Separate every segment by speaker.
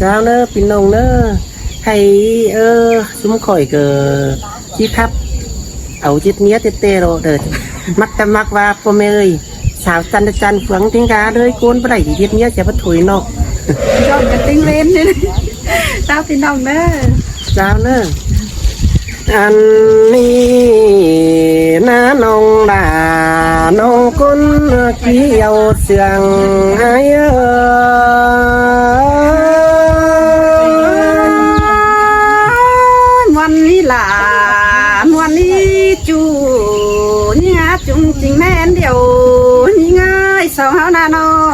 Speaker 1: sao nữa pin nông nữa hay súng khỏi cờ chi thắp ẩu chết nghĩa tê tê rồi đời mắt tầm mắt và po mê ơi sao chăn phẳng tiếng cá đấy cuốn bắt đẩy chết nghĩa sẽ bắt thổi nó
Speaker 2: cho cái tiếng lên đi sao pin nông nữa
Speaker 1: sao nữa anh ni na nông đà nông con ký yêu sương ai
Speaker 2: ngoan đi là ngoan đi chú như ngã chúng chính men điều như ngài sao hao na nó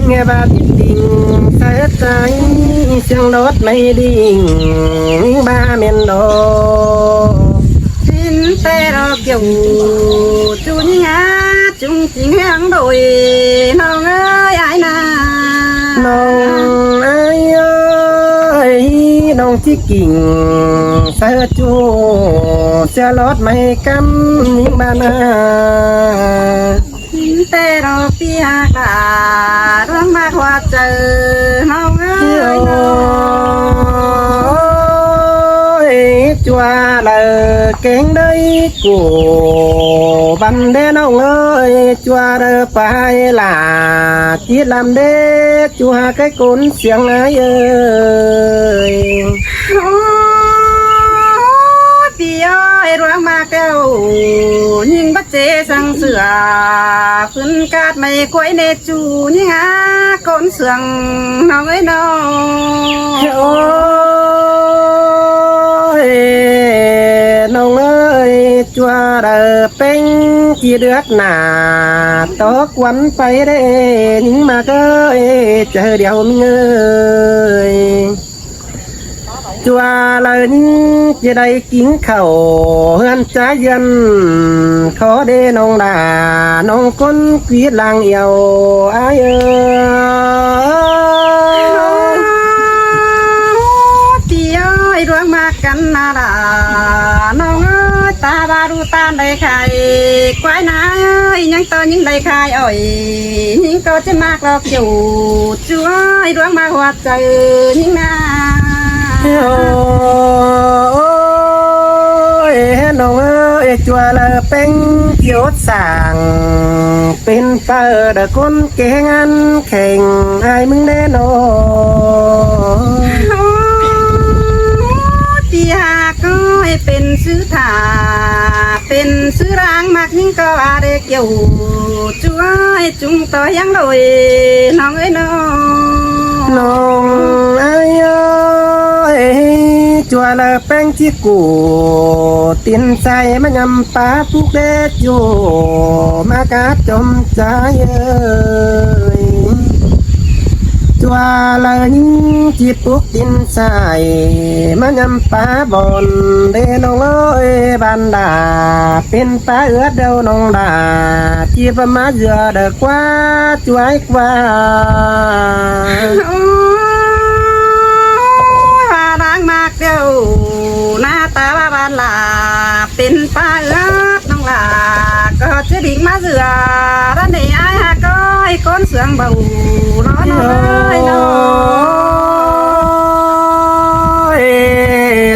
Speaker 1: nghe ba biết tình sẽ trái sương đốt mây đình ba miền đồ
Speaker 2: xin tê đó kiểu chú như ngã chúng chính hàng đồi nông ơi ai na
Speaker 1: nông ai ơi nông chiếcกิ่งsẽ chu sẽ lót mây cắm những ba na
Speaker 2: tê đó pia cả rong ma hoa chờ nông ơi
Speaker 1: chua là kén đấy của văn đế nông ơi chua đơ phải là chiết làm đế chua cái cốn xiềng ấy ơi
Speaker 2: ơi rong ma kêu nhưng bắt chế sang sửa phun cát mày quấy nè chú nhưng con sườn nó ấy nó
Speaker 1: ôi nông ơi chua đờ bênh chỉ đứt nà tóc quấn phải đấy nhưng mà ơi chờ điều mình ơi chua lời chỉ đây kín khẩu hơn trái dân khó đê nông đà nông con quý làng yêu ai
Speaker 2: chị ơi ruộng mà cắn na đà nông ơi ta ba ru tan đầy khai quái ná ơi những to những đầy khai ơi những to trên mạc lọc dù chúa ơi ruộng mà hoạt trời những na
Speaker 1: ôi nông ơi chùa là bánh chiếu sàng bên phở đã con kế ngăn khen ai mừng đến nó
Speaker 2: ที่หากก็ให้เป็นซื้อถาเป็นซื้อรางมากยิ่งก็อะไรเกี่ยวช่วยจุงต่อยังโดยน้องเอ้ยน้อง
Speaker 1: น้องเอ้ยchùa là bánh chiếc củ tiền say mà nhầm phá phúc đế chùa mà cá chôm trái ơi chùa là những chiếc phúc tiền say mà nhầm phá bồn đế nông ơi bàn đà bên phá ướt đâu nông đà chia và má dừa được qua chùa ấy qua
Speaker 2: đang mạc đều na ta ba ban làเป็นป้าเอื้อน้องล่ะก็จะดิ่งมาเสือด้านนี้ไอ้ฮะก็ไอ้ก้นเสืองเบาร้อนเลยน้อง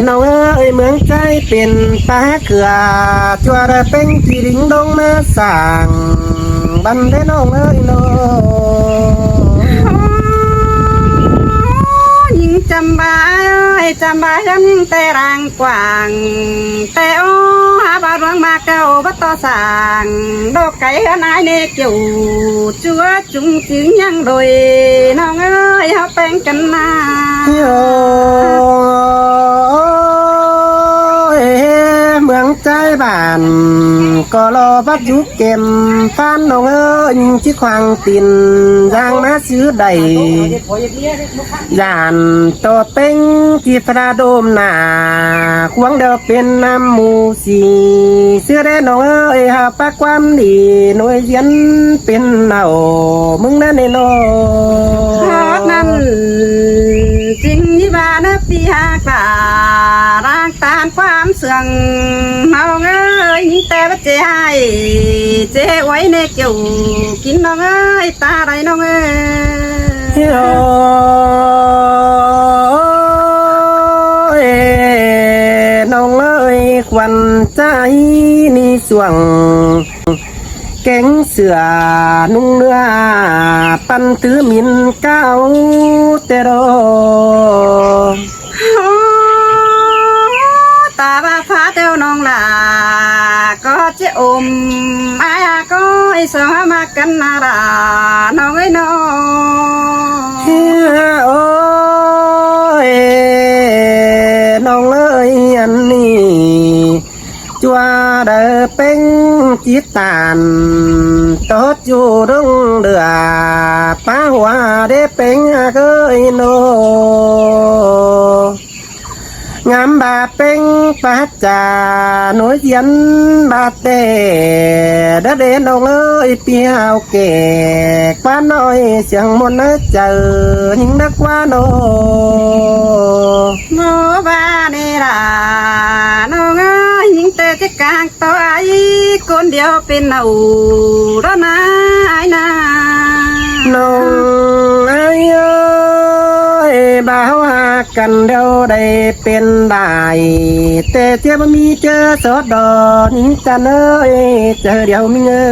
Speaker 1: น้องเอ้ยเมืองใจเป็นป้าเขือชัวระเป็นที่ดิ่งดงมาสั่งบันได้น้องเอ้ยน้อง
Speaker 2: ยิ่งจำบ่ายยังแต่รังกว่างแต่โอ้หาบาดวงมาเก่าบัดต่อสั่งดอกไก่นายเนกอยู่จัวจุงจื้อยังโดยน้องเอ้ยเขาแป้งกันนา
Speaker 1: เมืองใจบ้านก็รอพัดยุเก็มฟันน้องเอ้ยที่ควางตินยางมาซื้อใดยานตัวเป็งที่พระโดมหนาควงเดียวเป็นน้ำมูสีเสื้อแดงน้องเอ้ยหาปากความดีหน่วยเย็นเป็นเน่ามึงนั่นเองน้อง
Speaker 2: นั่นจริงยี่บ้านพี่หาการ่างต ตานความเสื่องน้องเอ้ยยิ่งแต่ว่าเจ๊ให้เจ๊ไว้ในเกี่ยวกินน้องเอ้ยตาไรน้องเอ้ย
Speaker 1: โอ้ยน้องเอ้ยควันใจนี่สวงแกงเสือนุ่งเนื้อปันถือมินเก้าเตโร
Speaker 2: ตาบ้าฟ้าเต้าน้องลาก็จะอมอายก็ไอสองมากันนาราน้องเอ้ยน้อง
Speaker 1: เฮ้โอ้ยน้องเอ้ยอันนี้จัวเดอเป็นจิตตานตอดอยู่รุ่งเดือป้าหัวได้เป็นเคยโนงามบาเป็นปัจจาหน่วยยันบาเตเดเดนองเอ้ยเปียวเก่กว่าน้อยเสียงมนต์เจอหิงนักว่าโน
Speaker 2: โมบาเนราน้องเอ้ยยิ่งแต่จะกางตัวไอ้คนเดียวเป็นเอาแล้วนะไอ้นา
Speaker 1: น้องไอ้เอ้ยบ่าวหากันเดียวได้เป็นได้แต่เทียบมีเจอสดดอกหิงจันเอ้ยเจอเดียวมีเอ้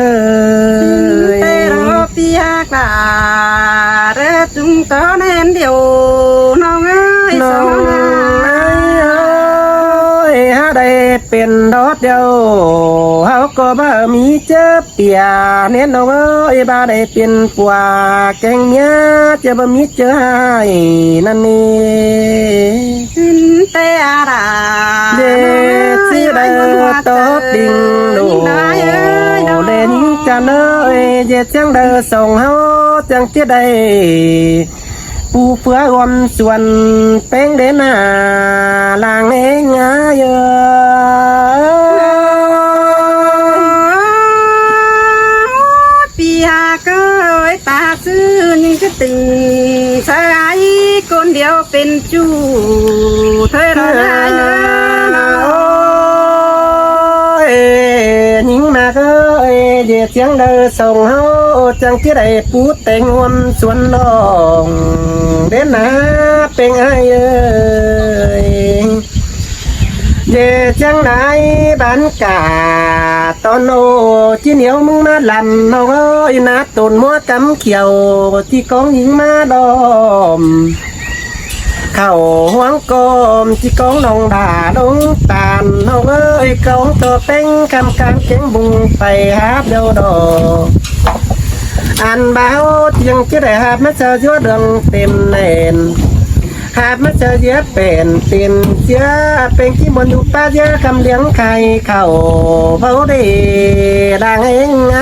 Speaker 1: ย
Speaker 2: เตโรปียากาเรจุงตัวแน่นเดียวน้องเอ้ย
Speaker 1: น้
Speaker 2: ส
Speaker 1: อ
Speaker 2: อง ง
Speaker 1: ไอ้เอ้ยหาได้เป็นดอกเดียวเฮาก็บ่มีเจอเปียเน้นน้องเอ้ยบ่ได้เป็นปัวแกงเมียจะบ่มีเจอให้นั่นนี่
Speaker 2: เตอารา
Speaker 1: เดสิได้ตบดิ่งดูเล่นจันเอ้ยเจ็ดจังเดอส่งเฮาจังจะได้ปูเฟือรวมส่วนเป้งเดน่าลางเองงาเยอะ
Speaker 2: ปีหาก็ตาซื้อยิ่งจะติงสายคนเดียวเป็นจูเธอรอได้เนอะ
Speaker 1: โอ้ยยิงมาเอ้ยเจ็ดจังเดอส่งเฮาจังจะได้ปูเต็งรวมส่วนน้องเดน่าเป็นไอ้เอ้ย เย่จังไหนบ้านกาตอนโอที่เหนียวมึงมาลันน้องเอ้ยนาต้นมัวกำเขียวที่กองหญิงมาดอมเข้าห่วงกอมที่กองน้องด่าดงตาลน้องเอ้ยกองตัวเป้งคำการเก่งบุงไปหาเดียวดอกอันเบาเที่ยงจะได้หามาเจอชั่วเดืองเต็มเนน หากมาเจอเยอะเป็นตินเสียเป็นที่มนอยู่ป้าเยอะคำเลี้ยงไข่เข่าเผาดีดังเองไง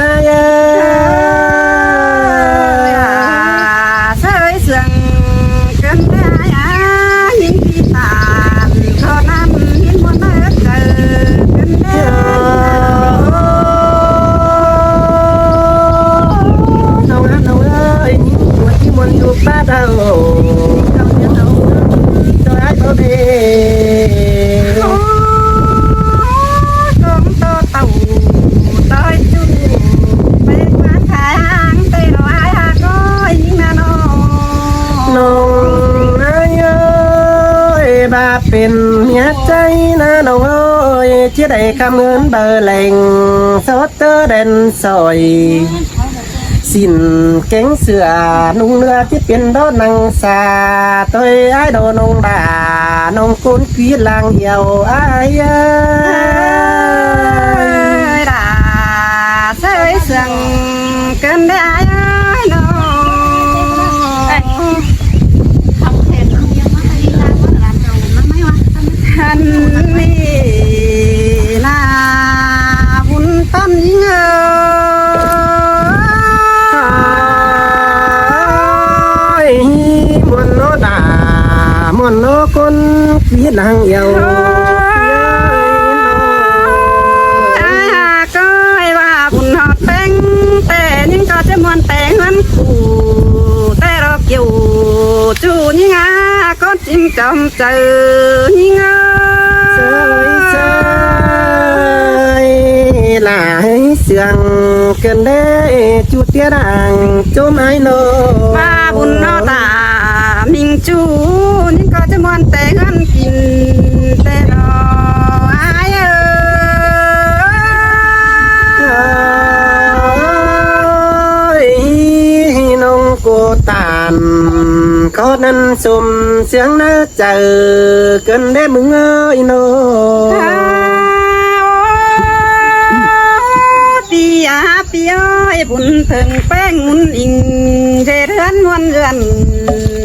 Speaker 2: เสยเสื่องกันได้ยิ่งที่ตาเท่านั้นเห็นมันเกิดกันได้
Speaker 1: น้องน้องเอ้ยนี่ตัวที่มนอยู่ป้าเดาคำเลี้ยงเอาตัวไอ้เผาดี
Speaker 2: con to tàu tới chú bên má thái hàng tê nó ai hà coi nhưng mà nó
Speaker 1: น้องเอ้ยบาเป็นเมียใจนะน้องเอ้ยที่ได้คำเงินเบอร์แหล่งสดเตอร์เด่นสอย สินเก่งเสือนุ่งเนื้อที่เป็นดอนังสาตัวไอ้โดนงด่าน้องกุนกีลางเหี่ยวไอ้เอ้ย
Speaker 2: đã sơi sừng cơn đã nó
Speaker 3: không thèm không nhưng mà đi làm nó làm đầu nó mấy quá
Speaker 2: hành đi là vun tâm ngờ
Speaker 1: มวนโนด่ามวนโนคนกีลางเหี่ยว
Speaker 2: ai hà coi và vun hot bánh tè nhưng có chứ muốn tè hơn cụ tè đó kiểu chủ nhưng con chim cầm chờ nhưng
Speaker 1: เสือ lại sương cần đế chút tia đàng chỗ mái nô
Speaker 2: ba bùn nó tả mình chú nhưng có cho mòn tê gần kín tê đó ai
Speaker 1: ơi nông cô tàn có năn xùm sướng nó chờ cần đế mừng ơi nô
Speaker 2: pi ơi bùn thường phèn muốn in về thân muôn gần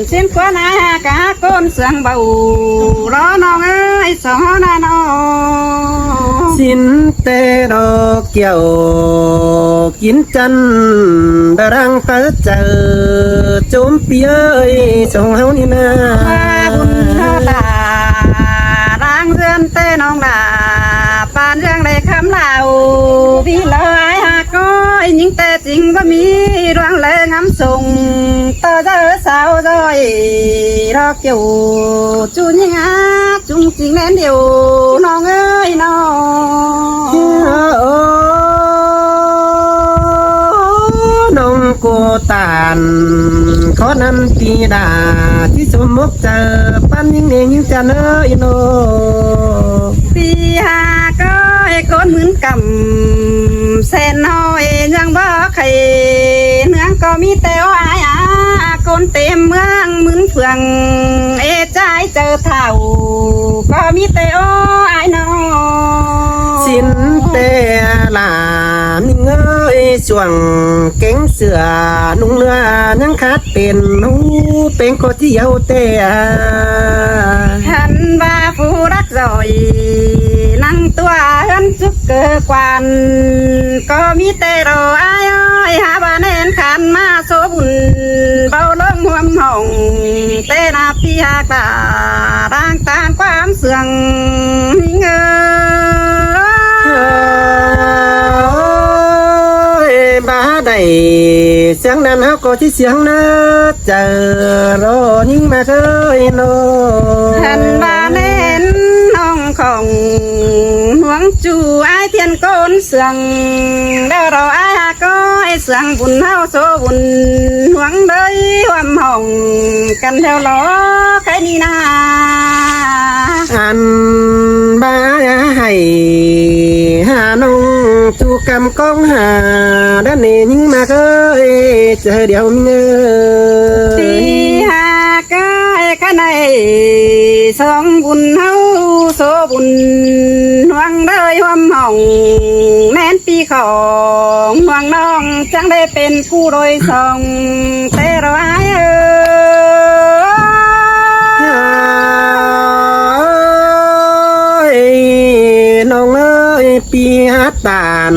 Speaker 2: xin qua na cả con sương bầu đó non ơi xó na nó
Speaker 1: xin tê đo kiểu kín chân đã đang tới chờ chốn pi ơi sông háo ni na
Speaker 2: bùn nó là đang duyên tê non là pan giang đây khám lào vì lời hà coi những tê chính có mi đoan lệ ngắm sùng tơ giờ sao rồi đó kiểu chú những hát chúng chính đến điều non ơi nó
Speaker 1: nông cô tàn khó năn tì đà tí số mốc chờ pan những nghề những cha ơi nô
Speaker 2: vì hà coi con mướn cầm sen hỏi nhưng bác thầy nương có mi teo ai con tìm mướn phường ê trái chờ thảo có mi teo ai nó
Speaker 1: xin tê là mình ơi chuồng cánh sửa nung lưa nhang khát tiền nú bên có chi yêu tê
Speaker 2: hắn ba phu đắc rồi năng tua hơn chút cơ quan có mi tê đồ ai ơi hà bà nên khăn ma số bùn bao lông hoâm hồng tê na phi hà bà đang tan quám sương
Speaker 1: ba đầy sáng nan háo có chiếc sáng nữa chờ rồi nhưng mà khơi nô
Speaker 2: hành ba nên nông khổng huống chủ ai thiên côn sương đâu rồi ai hà coi sương bùn hao số bùn huống đấy hoâm hồng cần theo ló cái đi na
Speaker 1: anh ba hay hà nông chu cầm con hà đã nề nhưng mà ơi chờ điều mình
Speaker 2: đi hà cái này sông bùn hao số bùn hoang đời hoâm hồng nên pi khổng hoang non chẳng đểเป็นคู่โดยสองแต่เราไอ้
Speaker 1: น้องเอ้ยปีฮัตตาน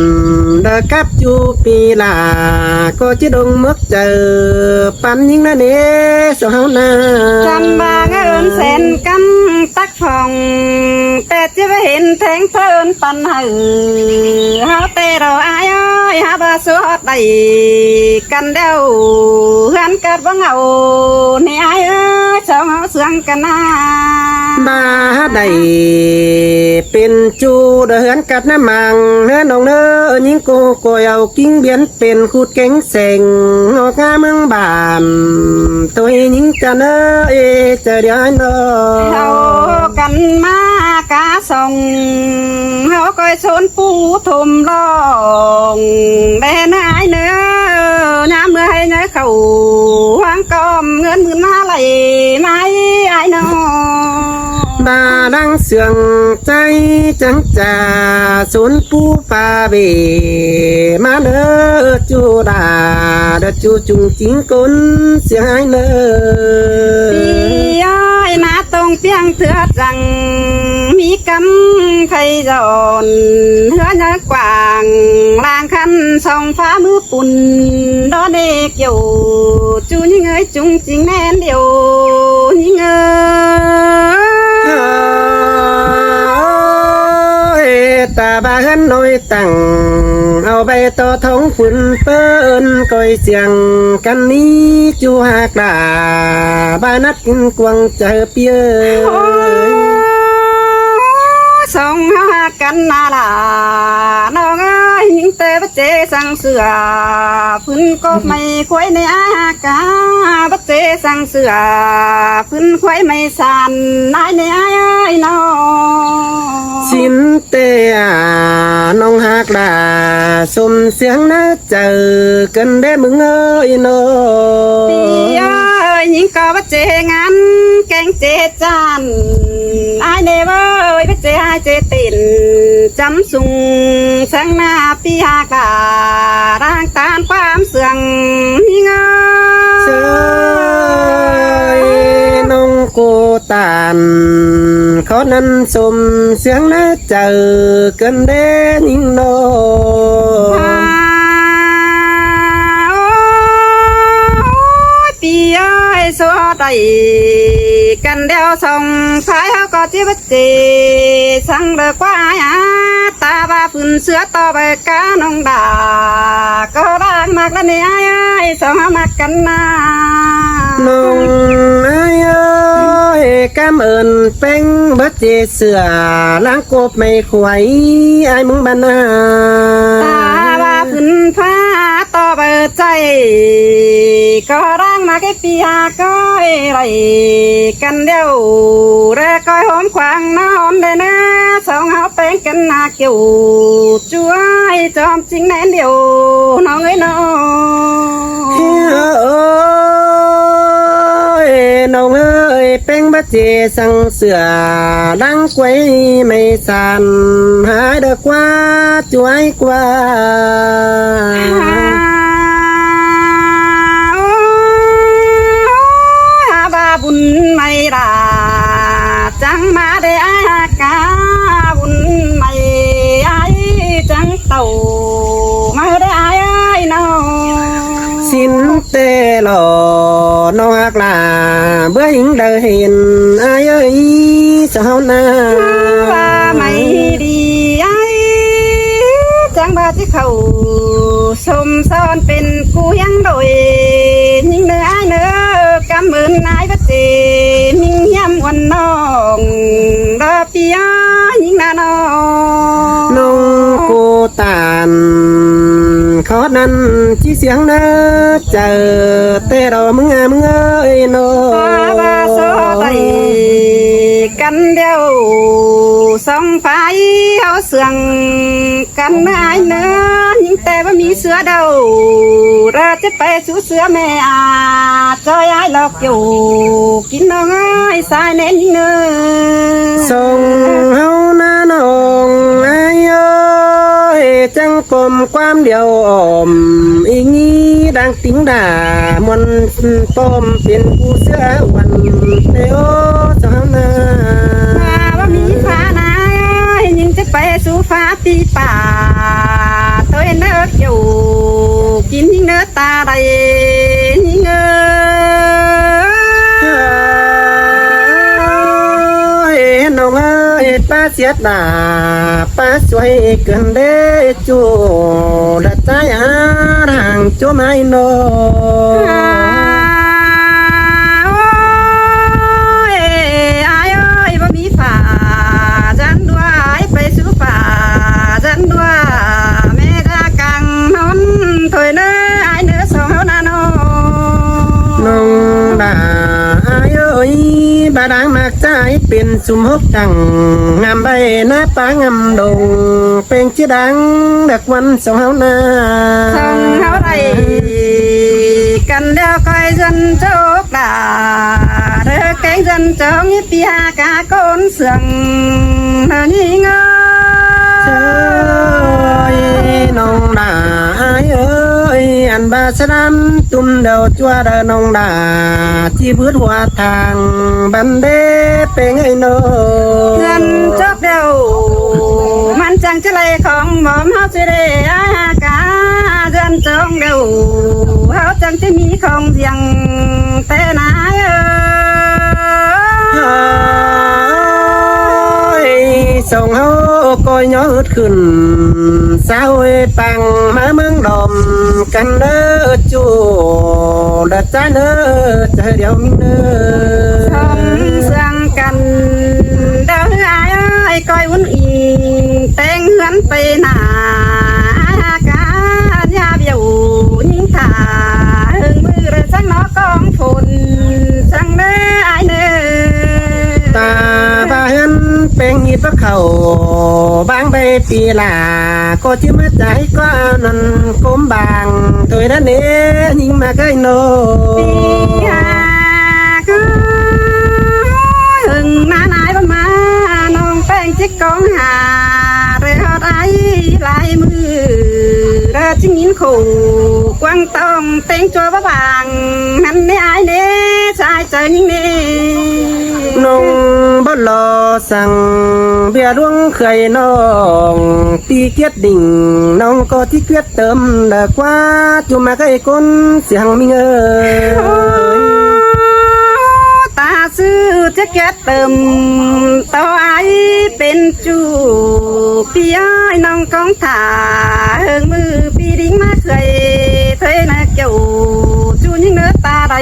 Speaker 1: เด้อกับจูปีลาก็จะดงมักเจอปันยิ่งนั่นเองสาวนา
Speaker 2: จันบางเอิญแสนกันตักฟองแต่จะไปเห็นแทงเพิ่นปันหือเฮาแต่เราไอ้ฮาบาสุดได้กันเดียวเฮือนเกิดบ่เหงานี่ไอ้สองเฮาเสืองกันนา
Speaker 1: บ้าได้เป็นจูเดือนกับน้ำมังเนื้อน้องเนื้อยิ่งโกโกยเอากิ้งเบียนเป็นขูดเก่งเสงออกงาเมืองบานตัวยิ่งจะเนื้อจะเดียวเนาะ
Speaker 2: เฮากันมากาส่งเฮาก้อยชนปูทุ่มลองแม่นายเนื้อน้ำเมื่อให้เนื้อเขาวางกอมเงินหมื่นมาไหลไม่ไอ้น้อง
Speaker 1: บ้าดังเสียงใจจังจ่าสนปูปาเบมาเนื้อจูดาเดจูจุงจิงก้นเสียงไอ้เนื้อ
Speaker 2: พี่อ้อยมาตรงเพียงเถื่อจังมีกำไข่จอนเหือเนื้อกว่างลางคันส่องฟ้ามือปุ่นดอเด็กอยู่จูยิ่งเอ้ยจุงจริงแน่นเดียวยิ่งเอ้ย
Speaker 1: ตาบ้านน้อยตั้งเอาใบต่อท้องฝุ่นเปิ้นก้อยเสียงกันนี้จูหากดาบ้านัดกินกวางเจอเปีย
Speaker 2: โอ้ สองหากันนาลาน้องเอ้ยยิงเตะบัจเจสังเสือพื้นก็ไม่ควยในอากาบัจเจสังเสือพื้นควยไม่สันนายในอ้ายน้อง
Speaker 1: สินเตะน้องหักดาสมเสียงนะเจอกันได้มึงเอ้ยน้อง
Speaker 2: พี่เอ้ยยิงก็บัจเจงันแกงเจจานไอเนเว้ยบัจเจไอเจตินจำสุงสังหน้าพี่หาการ่างตามความเสื่องยิงเอ้ย
Speaker 1: เจยน้องกูตานเขานั้นสมเสียงนะเจอกันได้ยิงน้อง
Speaker 2: ปีเอ้ยโซไตกันเดียวส่งขายเขาก็จีบจีสั่งเลิกว่าตาบาฝุ่นเสือต่อไปกาน้องดาก็รักมากแล้วเนี่ยสองมากันนา
Speaker 1: น้องไอ้เอ้ยกำเอิญเป็นเบิดเจเสือล้างกบไม่ขวายไอ้มึงบ้านนา
Speaker 2: ตาบาฝุ่นฟ้าต่อไปใจก็ร่างมาแค่ปีหาก้อยไรกันเดียวแรกก้อยหอมควางนอนได้นะสองเฮาเป็นกันนาเกี่ยวช่วยจอมจริงแน่เดียวน้องเอ้ยน้อง
Speaker 1: เฮ้ยเอ้ยน้องเอ้ยเป็นเบิดเจสังเสือล้างไว้ไม่สันหาเด็กว่าช่วยกว่า
Speaker 2: บาบุญไม่ราจังมาได้อากาบุญไม่ไอจังเต่ามาได้ไอ้น้อง
Speaker 1: สินเตหล่อน้องหักลาเบื่อหิงเดินเห็นอายเอ้ยเจ้าหน้า
Speaker 2: ว่าไม่ดีไอ้จังบาที่เขาสมซ้อนเป็นกูยังโดยยิ่งเนื้อไอ้เนื้อกำมือนายบัจเจมิ่งย้ำวันน้องรอปีอ้ายยิ่งนาน้อง
Speaker 1: น้องกูตานเขานั้นที่เสียงนะเจอแต่รอมึงมึงเอ้ยน้อ
Speaker 2: ว่า
Speaker 1: ง
Speaker 2: โซไตกันเดียวสองไฟเอาเสืองกันนายเนื้อยิ่งแต่ว่ามีเสือเดาเราจะไปสู่เสือแม่อาจอยไอ้หลอกอยู่กินน้องไอ้สายเน้นยิ่งเนื้อ
Speaker 1: ส่งเฮาหน้าน้องอายเอ้ยจังกลมความเดียวอ่อมอีงี้ดังติ้งด่ามนต้มเป็นผู้เสือวันเดียวเจ้าหน้า
Speaker 2: มาว่ามีฟ้านายยิ่งจะไปสู่ฟ้าปีป่าตัวเนื้ออยู่กินยิ่งเนื้อตาใดยิ่งเอ้ย
Speaker 1: น้องเอ้ยป้าเสียดาป้าสวยเกินเด้จูดัดใจหาทางจูไม่นอ
Speaker 2: โอ้ยอายเอ้ยบ่มีฟ้าจันด้วยไปสู่ฟ้าจันด้วยแม่ดากังนนถอยเนื้ออายเนื้อสองเฮานาน้อง
Speaker 1: น้องดาเอ้ยบาดังมากใจเป็นสุมหกจังงามใบหน้าปางามดงเป็นชื่อดังดักวันสองเฮานา
Speaker 2: ทองเฮาไรกันเดียวคอยจนโจกดาเธอแกงจนจองยี่ปีหากาโกนเสืองเธอนี่เงา
Speaker 1: เจ้ยน้องดาเอ้ยอันบาสนามตุ้มเดาจัวเดาน้องดาที่พื้นหัวทางบันเดเป็นไอ้น้อ
Speaker 2: เพื่อนจบเดียวมันจังจะเลยของหมอมเฮาจะได้อากาจนจองเดียวเฮาจังจะมีของเสียงแต่นาย
Speaker 1: ส่งเฮาก้อยย้อนขึ้นสาวปังมาเมืองดอมกันเด้อจูดัดใจเด้อใจเดียวมีเด้
Speaker 2: ท
Speaker 1: อ
Speaker 2: องเสียงกันเดาไอ้ก้อยอุ่นอี แต่งเหือนไปหน้ากายาเบียวยิงถ่าหึงมือเรือสังนอกองฝนสังเด้อไอเด้อ
Speaker 1: ตาบ้านเป็นหีบเขาบางใบปีลาก็จะมาใจก็นั่นก้มบางตัวนั้นเองยิงมาใกล้โน
Speaker 2: ปีหาก็หึงมานายบ้านมาน้องแป้งจิกกองหาเรือไอลายมือเรือจิงยินขู่กวางตองเต็งจัวบ้าบางนั่นเนี่ยไอเน่ชายเจอยิงเน่
Speaker 1: น้องบ่รอสั่งเบียร์ร่วงเคยน้องตีเกียดดิ่งน้องก็ที่เกียดเติมเด็กว่าจุมาใกล้คนเสียงมีเงย
Speaker 2: ตาซื้อจะแกเติมต่อไอเป็นจูพี่อ้อยน้องกองถ่าเฮิงมือปีดิ้งมาเคยเธอน่ะเกี่ยวจูยิ่งเนื้อตาใด